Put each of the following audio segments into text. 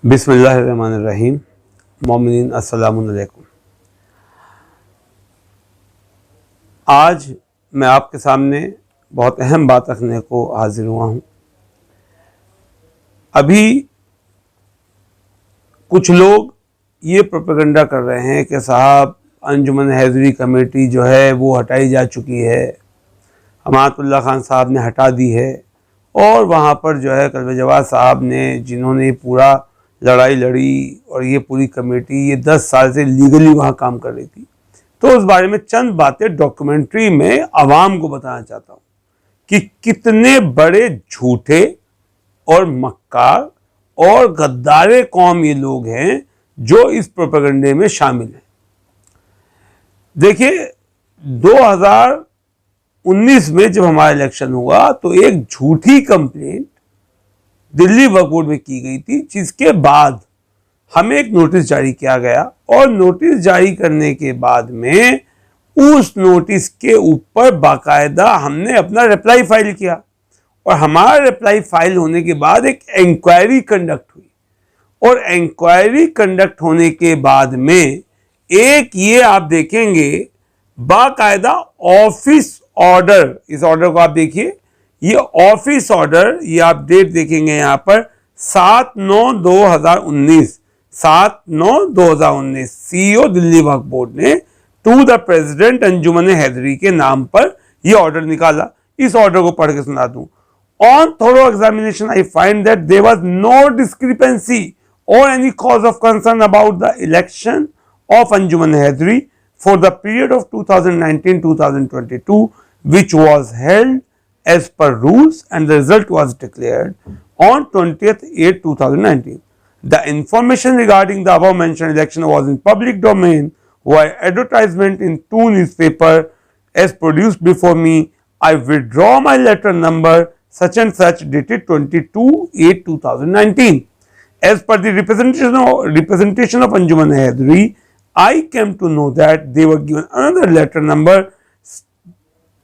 बिस्मिल्लाहिर्रहमानिर्रहीम। मोमिनीन अस्सलामु अलैकुम। आज मैं आपके सामने बहुत अहम बात रखने को हाजिर हुआ हूँ। अभी कुछ लोग ये प्रोपेगेंडा कर रहे हैं कि साहब अंजुमन हैदरी कमेटी जो है वो हटाई जा चुकी है, अमानतुल्लाह खान साहब ने हटा दी है, और वहाँ पर जो है कल्बे जवाद साहब ने, जिन्होंने पूरा लड़ाई लड़ी और ये पूरी कमेटी ये 10 साल से लीगली वहाँ काम कर रही थी। तो उस बारे में चंद बातें डॉक्यूमेंट्री में आवाम को बताना चाहता हूँ कि कितने बड़े झूठे और मक्कार और गद्दारे कौम ये लोग हैं जो इस प्रोपेगेंडे में शामिल हैं। देखिए 2019 में जब हमारा इलेक्शन हुआ तो एक झूठी कंप्लेंट दिल्ली वक्फ बोर्ड में की गई थी, जिसके बाद हमें एक नोटिस जारी किया गया और नोटिस जारी करने के बाद में उस नोटिस के ऊपर बाकायदा हमने अपना रिप्लाई फाइल किया और हमारा रिप्लाई फाइल होने के बाद एक इंक्वायरी कंडक्ट हुई और इंक्वायरी कंडक्ट होने के बाद में एक ये आप देखेंगे बाकायदा ऑफिस ऑर्डर, इस ऑर्डर को आप देखिए, ये ऑफिस ऑर्डर, ये आप डेट देखेंगे यहां पर 7/9/2019 सीईओ दिल्ली वक्फ बोर्ड ने टू द प्रेसिडेंट अंजुमन हैदरी के नाम पर यह ऑर्डर निकाला। इस ऑर्डर को पढ़ के सुना दूं। On thorough examination I find that there was no discrepancy और any cause of concern about the election of Anjuman Haidri for the period of 2019-2022 which was held as per rules, and the result was declared on 20th/8/2019. The information regarding the above mentioned election was in public domain via advertisement in two newspapers as produced before me. I withdraw my letter number such and such dated 22/8/2019. As per the representation of Anjuman Haidari, I came to know that they were given another letter number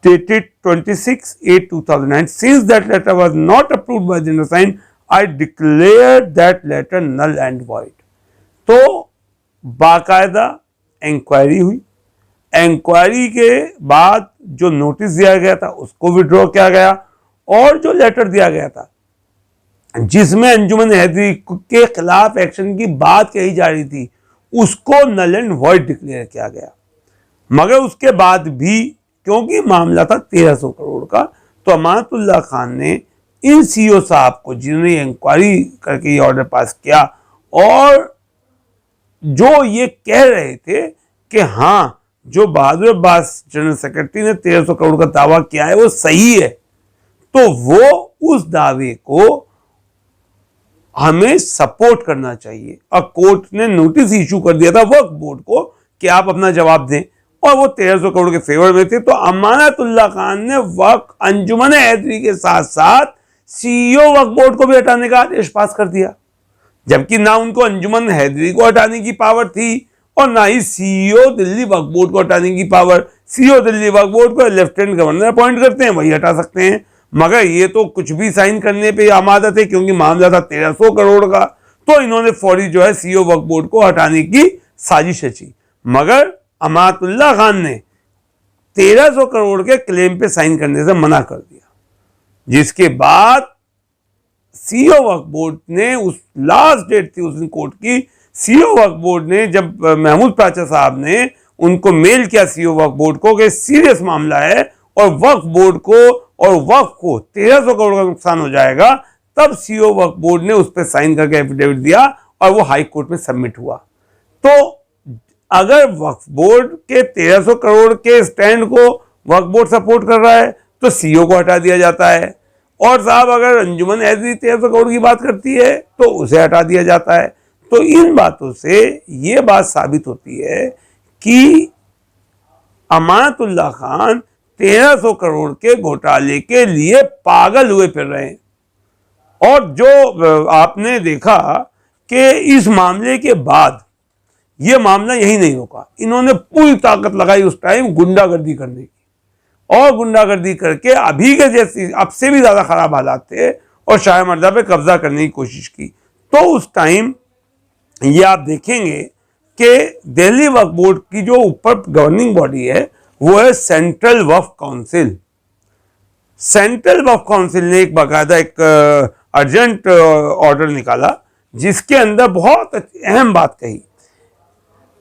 dated 26/8/2009. Since that letter was not approved by the undersigned, I declared that letter null and void. तो बाकायदा inquiry हुई, inquiry के बाद जो notice दिया गया था उसको विड्रॉ किया गया और जो लेटर दिया गया था जिसमें अंजुमन हैदरी के खिलाफ एक्शन की बात कही जा रही थी उसको नल एंड वॉइड डिक्लेयर किया गया। मगर उसके बाद भी क्योंकि मामला था 1300 करोड़ का, तो अमानतुल्लाह खान ने इन सीईओ साहब को, जिन्होंने इंक्वायरी करके ये ऑर्डर पास किया और जो ये कह रहे थे कि हाँ जो बहादुर अब्बास जनरल सेक्रेटरी ने 1300 करोड़ का दावा किया है वो सही है, तो वो उस दावे को हमें सपोर्ट करना चाहिए। और कोर्ट ने नोटिस इशू कर दिया था वक्फ बोर्ड को कि आप अपना जवाब दें, और वो 1300 करोड़ के फेवर में थे। तो अमानतुल्लाह खान ने वक्फ अंजुमन हैदरी के साथ साथ सीईओ वक्फ बोर्ड को भी हटाने का आदेश पास कर दिया, जबकि ना उनको अंजुमन हैदरी को हटाने की पावर थी और ना ही सीईओ दिल्ली वक्फ बोर्ड को हटाने की power. CEO Delhi Waqf board को लेफ्टिनेंट गवर्नर अपॉइंट करते हैं, वही हटा सकते हैं, मगर ये तो कुछ भी साइन करने पे आमादा थे क्योंकि मामला था 1300 करोड़ का। तो इन्होंने फौरी जो है सीईओ वक्फ बोर्ड को हटाने की साजिश रची, मगर अमानतुल्लाह खान ने 1300 करोड़ के क्लेम पे साइन करने से मना कर दिया, जिसके बाद सीईओ वक्फ बोर्ड ने, उस लास्ट डेट थी उस दिन कोर्ट की, सीईओ वक्फ बोर्ड ने जब महमूद पाचा साहब ने उनको मेल किया सीईओ वक्फ बोर्ड को कि सीरियस मामला है और वक्फ बोर्ड को और वक्फ को 1300 करोड़ का नुकसान हो जाएगा, तब सीईओ वक्फ बोर्ड ने उस पर साइन करके एफिडेविट दिया और वो हाई कोर्ट में सबमिट हुआ। तो अगर वक्फ बोर्ड के 1300 करोड़ के स्टैंड को वक्फ बोर्ड सपोर्ट कर रहा है तो सीईओ को हटा दिया जाता है, और साहब अगर अंजुमन हैदरी 1300 करोड़ की बात करती है तो उसे हटा दिया जाता है। तो इन बातों से ये बात साबित होती है कि अमानतुल्लाह खान 1300 करोड़ के घोटाले के लिए पागल हुए फिर रहे हैं। और जो आपने देखा कि इस मामले के बाद ये मामला यही नहीं रोका, इन्होंने पूरी ताकत लगाई उस टाइम गुंडागर्दी करने की, और गुंडागर्दी करके अभी के जैसे अब से भी ज्यादा खराब हालात थे और शाह मर्दा पे कब्जा करने की कोशिश की। तो उस टाइम ये आप देखेंगे कि दिल्ली वक्फ बोर्ड की जो ऊपर गवर्निंग बॉडी है वो है central Waqf council. Central Waqf council ने एक बाकायदा एक अर्जेंट ऑर्डर निकाला जिसके अंदर बहुत अहम बात कही।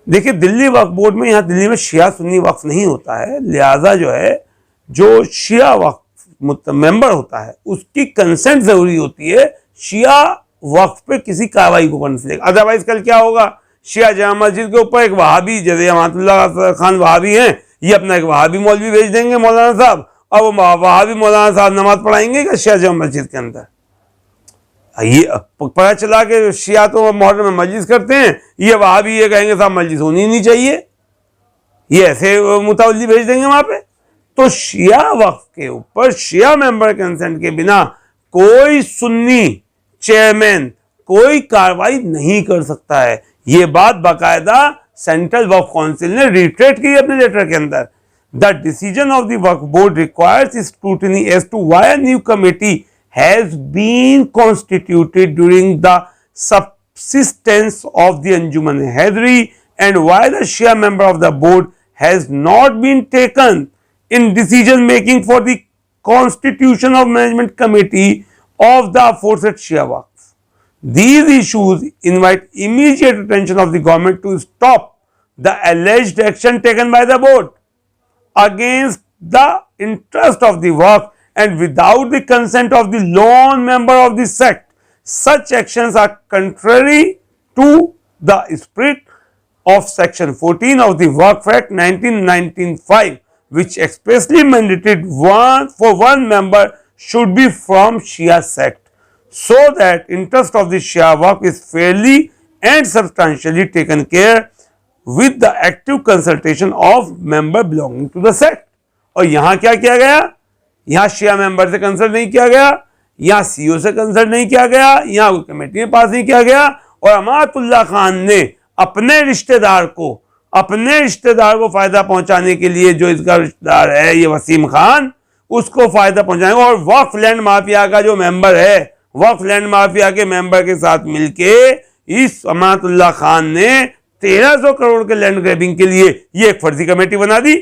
देखिए, दिल्ली वक्फ बोर्ड में, यहाँ दिल्ली में शिया सुन्नी वक्फ नहीं होता है, लिहाजा जो है जो शिया वक्फ मेंबर होता है उसकी कंसेंट जरूरी होती है शिया वक्फ पे किसी कार्रवाई को करने से। अदरवाइज कल क्या होगा, शिया जामा मस्जिद के ऊपर एक वहाबी, जैसे अमातुल्लाह खान वहाबी हैं, ये अपना एक वहाबी मौलवी भेज देंगे मौलाना साहब, और वो वहाबी मौलाना साहब नमाज पढ़ाएंगे क्या शिया जामा मस्जिद के अंदर? ये पता चला कि शिया तो मोहर्रम में मजलिस करते हैं, ये वहाबी ये कहेंगे साहब मजलिस होनी नहीं चाहिए, ये ऐसे मुतवल्ली भेज देंगे वहां पे। तो शिया वक्फ के ऊपर शिया मेंबर कंसेंट के बिना कोई सुन्नी चेयरमैन कोई कार्रवाई नहीं कर सकता है। ये बात बाकायदा सेंट्रल वक्फ काउंसिल ने रिट्रेट की अपने लेटर के अंदर। The decision of the Waqf board requires scrutiny as to why a new committee has been constituted during the subsistence of the Anjuman Haidari and why the Shia member of the board has not been taken in decision making for the constitution of management committee of the aforesaid Shia Waqf. These issues invite immediate attention of the government to stop the alleged action taken by the board against the interest of the Waqf and without the consent of the lone member of the sect. Such actions are contrary to the spirit of section 14 of the Waqf Act 1995, which expressly mandated one member should be from Shia sect, so that interest of the Shia Waqf is fairly and substantially taken care with the active consultation of member belonging to the sect. और यहाँ क्या किया गया, यहाँ शिया member से consult नहीं किया गया, यहाँ सीईओ से कंसल्ट नहीं किया गया, यहाँ कोई कमेटी में पास नहीं किया गया, और अमातुल्लाह खान ने अपने रिश्तेदार को फायदा पहुंचाने के लिए, जो इसका रिश्तेदार है ये वसीम खान, उसको फायदा पहुंचाएंगे। और वक्फ लैंड माफिया का जो मेंबर है, वक्फ लैंड माफिया के मेंबर के साथ मिलके इस अमातुल्लाह खान ने 1300 करोड़ के लैंड ग्रैबिंग के लिए ये एक फर्जी कमेटी बना दी,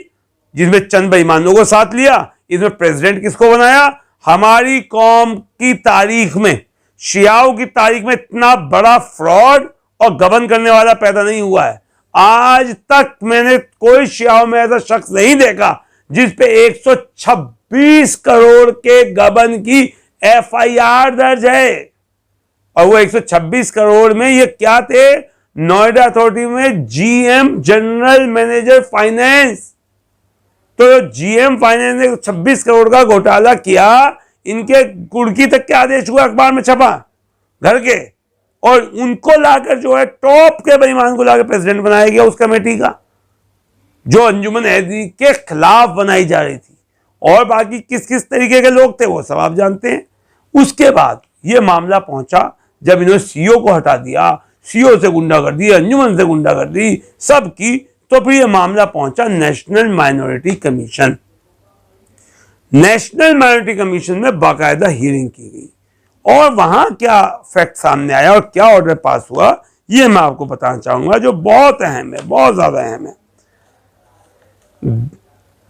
जिसमें चंद बेईमानों को साथ लिया। इसमें प्रेसिडेंट किसको बनाया? हमारी कौम की तारीख में, शियाओं की तारीख में इतना बड़ा फ्रॉड और गबन करने वाला पैदा नहीं हुआ है। आज तक मैंने कोई शियाओं में ऐसा शख्स नहीं देखा जिस पे 126 करोड़ के गबन की एफआईआर दर्ज है। और वो 126 करोड़ में ये क्या थे? नोएडा अथॉरिटी में जीएम, जनरल मैनेजर फाइनेंस। तो जीएम फाइनेंस ने 26 करोड़ का घोटाला किया, इनके कुर्की तक के आदेश हुआ, अखबार में छपा घर के, और उनको लाकर जो है टॉप के बेईमान को लाकर प्रेसिडेंट बनाया गया उस कमेटी का, जो अंजुमन हैदरी के खिलाफ बनाई जा रही थी। और बाकी किस किस तरीके के लोग थे वो सब आप जानते हैं। उसके बाद ये मामला पहुंचा जब इन्होंने सीईओ को हटा दिया, सीईओ से गुंडागर्दी, अंजुमन से गुंडागर्दी सब की, तो फिर यह मामला पहुंचा national minority commission. National minority commission में बाकायदा हियरिंग की गई और वहां क्या फैक्ट सामने आया और क्या ऑर्डर पास हुआ ये मैं आपको बताना चाहूंगा, जो बहुत अहम है, बहुत ज्यादा अहम है।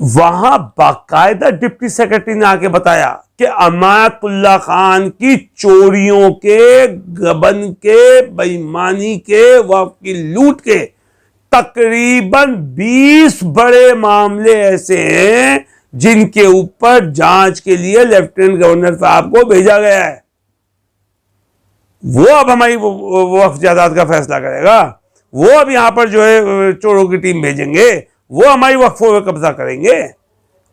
वहां बाकायदा डिप्टी सेक्रेटरी ने आके बताया कि अमातुल्लाह खान की चोरियों के, गबन के, बेईमानी के, वक्फ की लूट के तकरीबन 20 बड़े मामले ऐसे हैं जिनके ऊपर जांच के लिए लेफ्टिनेंट गवर्नर साहब को भेजा गया है। वो अब हमारी वक्फ जायदाद का फैसला करेगा, वो अब यहां पर जो है चोरों की टीम भेजेंगे, वो हमारी वक्फों में कब्जा करेंगे।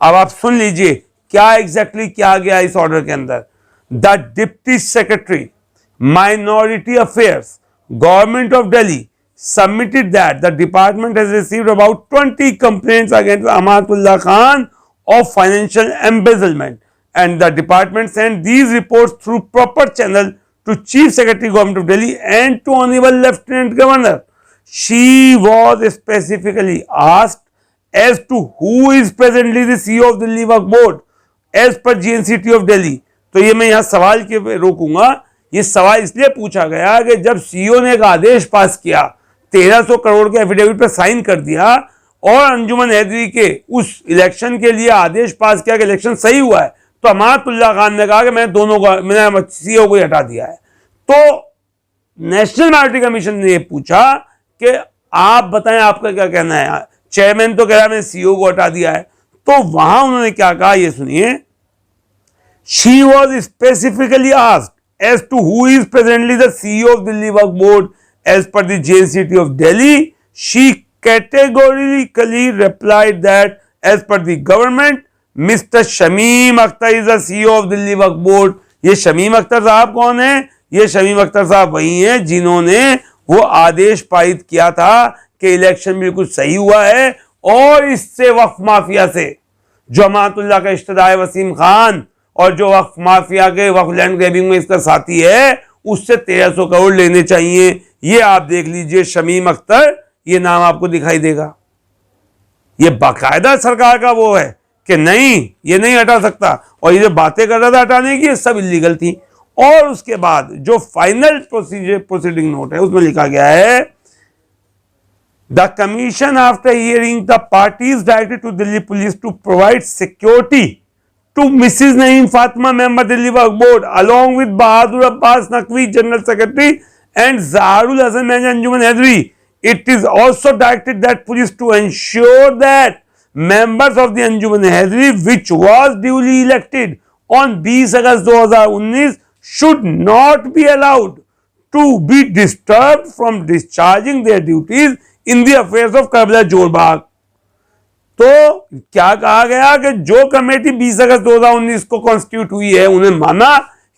अब आप सुन लीजिए क्या एग्जैक्टली क्या गया इस ऑर्डर के अंदर। The deputy secretary minority affairs government of Delhi submitted that the department has received about 20 complaints against Amatullah Khan of financial embezzlement, and the department sent these reports through proper channel to Chief Secretary Government of Delhi and to Honorable Lieutenant Governor. She was specifically asked as to who is presently the CEO of the Delhi Waqf Board as per GNCT of Delhi. तो ये मैं यहाँ सवाल के रोकूंगा ये सवाल इसलिए पूछा गया कि जब सीईओ ने एक आदेश पास किया, 1300 करोड़ के एफिडेविट पर साइन कर दिया और अंजुमन हैदरी के उस इलेक्शन के लिए आदेश पास किया कि इलेक्शन सही हुआ है, तो अमातुल्लाह खान ने कहा कि मैंने सीईओ को ही हटा दिया है। तो नेशनल माइनॉरिटी कमीशन ने यह पूछा कि आप बताएं आपका क्या कहना है। चेयरमैन तो कह रहा है मैंने सीईओ को हटा दिया है। तो वहां उन्होंने क्या कहा, ये सुनिए। She was specifically asked as to who is presently the CEO of Delhi Waqf board as per the GNCT of Delhi. She categorically replied that as per the government Mr Shamim Akhtar is the CEO of Delhi Waqf board. ये शमीम अख्तर साहब कौन है? ये शमीम अख्तर साहब वही हैं जिन्होंने वो आदेश पारित किया था कि इलेक्शन बिल्कुल सही हुआ है और इससे वक्फ माफिया से जो अमातुल्लाह का रिश्तेदार वसीम खान और जो वक्फ माफिया के वक्फ लैंड ग्रैबिंग में इसका साथी है, उससे 1300 करोड़ लेने चाहिए। ये आप देख लीजिए, शमीम अख्तर, ये नाम आपको दिखाई देगा। ये बाकायदा सरकार का वो है कि नहीं, ये नहीं हटा सकता। और ये जो बातें कर रहा था हटाने की, सब इलीगल थी। और उसके बाद जो फाइनल प्रोसीडिंग नोट है उसमें लिखा गया है, the commission after hearing the parties directed to Delhi police to provide security to Mrs Naeem Fatima member Delhi Waqf board along with Bahadur Abbas Naqvi general secretary and Zaharul Hasan manager Anjuman Haidri. It is also directed that police to ensure that members of the Anjuman Haidari which was duly elected on 20 August 2019 should not be allowed to be disturbed from discharging their duties in the affairs of Karbala Jorbagh। तो क्या कहा गया कि जो committee 20 अगस्त 2019 को constitute हुई है, उन्हें माना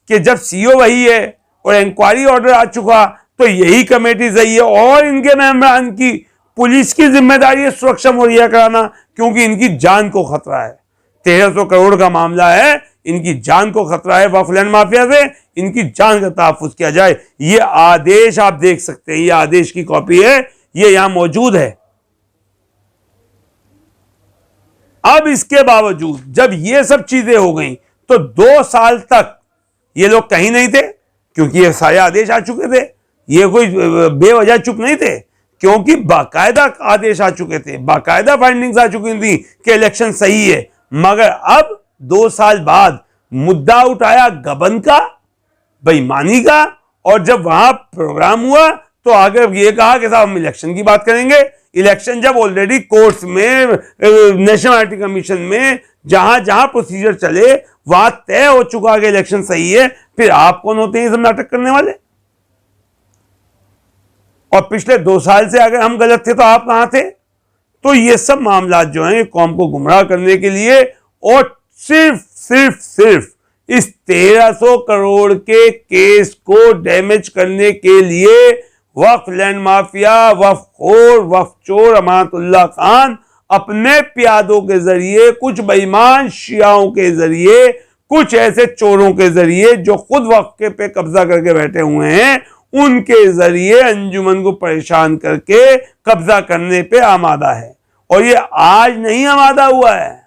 कि जब सीईओ वही है और इंक्वायरी ऑर्डर आ चुका तो यही कमेटी सही है और इनके मेंबरान की पुलिस की जिम्मेदारी है सुरक्षा मुहैया कराना, क्योंकि इनकी जान को खतरा है। 1300 करोड़ का मामला है, इनकी जान को खतरा है वक्फ लैंड माफिया से, इनकी जान का तहफ्फुज किया जाए। ये आदेश आप देख सकते हैं, ये आदेश की कॉपी है, ये यहां मौजूद है। अब इसके बावजूद जब ये सब चीजें हो गई तो 2 साल तक ये लोग कहीं नहीं थे, क्योंकि ये सारे आदेश आ चुके थे। ये कोई बेवजह चुप नहीं थे, क्योंकि बाकायदा आदेश आ चुके थे, बाकायदा फाइंडिंग्स आ चुकी थी कि इलेक्शन सही है। मगर अब 2 साल बाद मुद्दा उठाया गबन का, बेईमानी का, और जब वहां प्रोग्राम हुआ तो आगे ये कहा कि साहब हम इलेक्शन की बात करेंगे। इलेक्शन जब ऑलरेडी कोर्ट्स में, नेशनल माइनॉरिटी कमीशन में, जहां जहां प्रोसीजर चले वहां तय हो चुका कि इलेक्शन सही है, फिर आप कौन होते हैं ये सब नाटक करने वाले? और पिछले 2 साल से अगर हम गलत थे तो आप कहां थे? तो ये सब मामला जो हैं कौम को गुमराह करने के लिए और सिर्फ इस 1300 करोड़ के केस को डैमेज करने के लिए वक्फ लैंड माफिया, वक्फ खोर, वक्फ चोर अमानतुल्लाह खान अपने प्यादों के जरिए, कुछ बेईमान शियाओं के जरिए, कुछ ऐसे चोरों के जरिए जो खुद वक्फ पे कब्जा करके बैठे हुए हैं, उनके जरिए अंजुमन को परेशान करके कब्जा करने पे आमादा है। और ये आज नहीं आमादा हुआ है,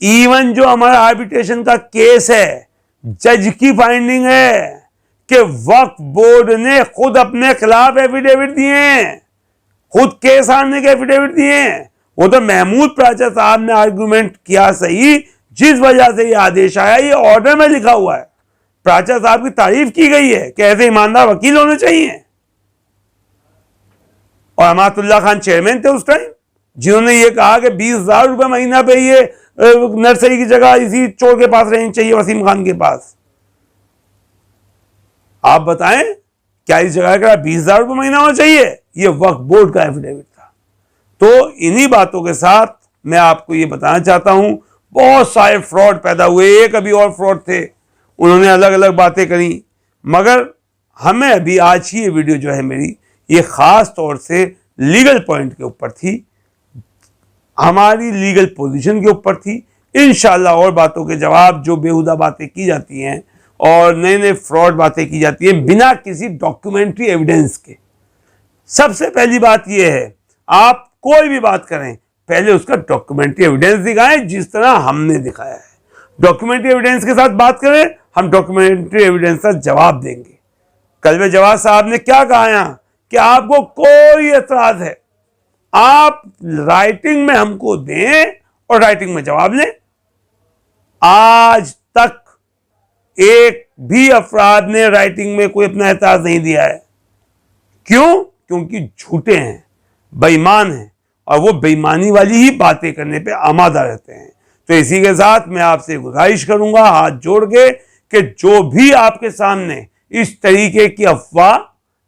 इवन जो हमारा आर्बिट्रेशन का केस है, जज की फाइंडिंग है कि वक्फ बोर्ड ने खुद अपने खिलाफ एफिडेविट दिए हैं, खुद केस हारने के एफिडेविट दिए हैं। वो तो महमूद प्राचा साहब ने आर्गुमेंट किया सही, जिस वजह से ये आदेश आया, ये ऑर्डर में लिखा हुआ है। प्राचा साहब की तारीफ की गई है कि ऐसे ईमानदार वकील होने चाहिए। और अमातुल्लाह खान चेयरमैन थे उस टाइम, जिन्होंने ये कहा कि 20,000 रुपए महीना पे ये नर्सरी की जगह इसी चोर के पास रहनी चाहिए, वसीम खान के पास। आप बताएं क्या इस जगह का 20,000 रुपए महीना होना चाहिए? ये वक्फ बोर्ड का एफिडेविट था। तो इन्हीं बातों के साथ मैं आपको ये बताना चाहता हूं, बहुत सारे फ्रॉड पैदा हुए। एक अभी और फ्रॉड थे, उन्होंने अलग अलग बातें करी, मगर हमें अभी आज ही ये वीडियो जो है मेरी, ये खास तौर से लीगल पॉइंट के ऊपर थी, हमारी लीगल पोजीशन के ऊपर थी। इंशाल्लाह और बातों के जवाब, जो बेहुदा बातें की जाती हैं और नए नए फ्रॉड बातें की जाती हैं बिना किसी डॉक्यूमेंट्री एविडेंस के। सबसे पहली बात यह है, आप कोई भी बात करें पहले उसका डॉक्यूमेंट्री एविडेंस दिखाएं, जिस तरह हमने दिखाया है। डॉक्यूमेंट्री एविडेंस के साथ बात करें, हम डॉक्यूमेंट्री एविडेंस का जवाब देंगे। कल्बे जवाद साहब ने क्या कहा यहाँ कि आपको कोई एतराज है, आप राइटिंग में हमको दें और राइटिंग में जवाब लें। आज तक एक भी अफराद ने राइटिंग में कोई अपना एतराज नहीं दिया है। क्यों? क्योंकि झूठे हैं, बेईमान हैं और वो बेईमानी वाली ही बातें करने पे आमादा रहते हैं। तो इसी के साथ मैं आपसे गुजारिश करूंगा हाथ जोड़ के कि जो भी आपके सामने इस तरीके की अफवाह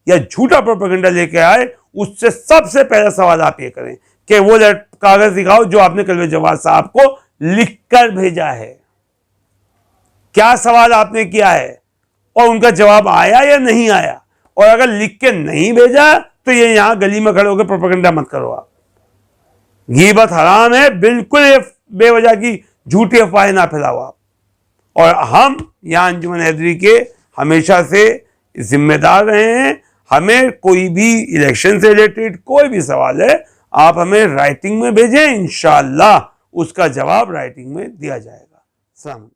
या झूठा प्रोपेगेंडा लेके आए, उससे सबसे पहला सवाल आप ये करें कि वो कागज दिखाओ जो आपने कल्बे जवाद साहब को लिखकर भेजा है। क्या सवाल आपने किया है और उनका जवाब आया या नहीं आया। और अगर लिख के नहीं भेजा तो ये यहां गली में खड़े होकर प्रोपेगेंडा मत करो। आप गीबत हराम है, बिल्कुल ये बेवजह की झूठी अफवाहें ना फैलाओ आप। और हम यहां अंजुमन हैदरी के हमेशा से जिम्मेदार रहे हैं। हमें कोई भी इलेक्शन से रिलेटेड कोई भी सवाल है, आप हमें राइटिंग में भेजें, इंशाअल्लाह उसका जवाब राइटिंग में दिया जाएगा। सलाम।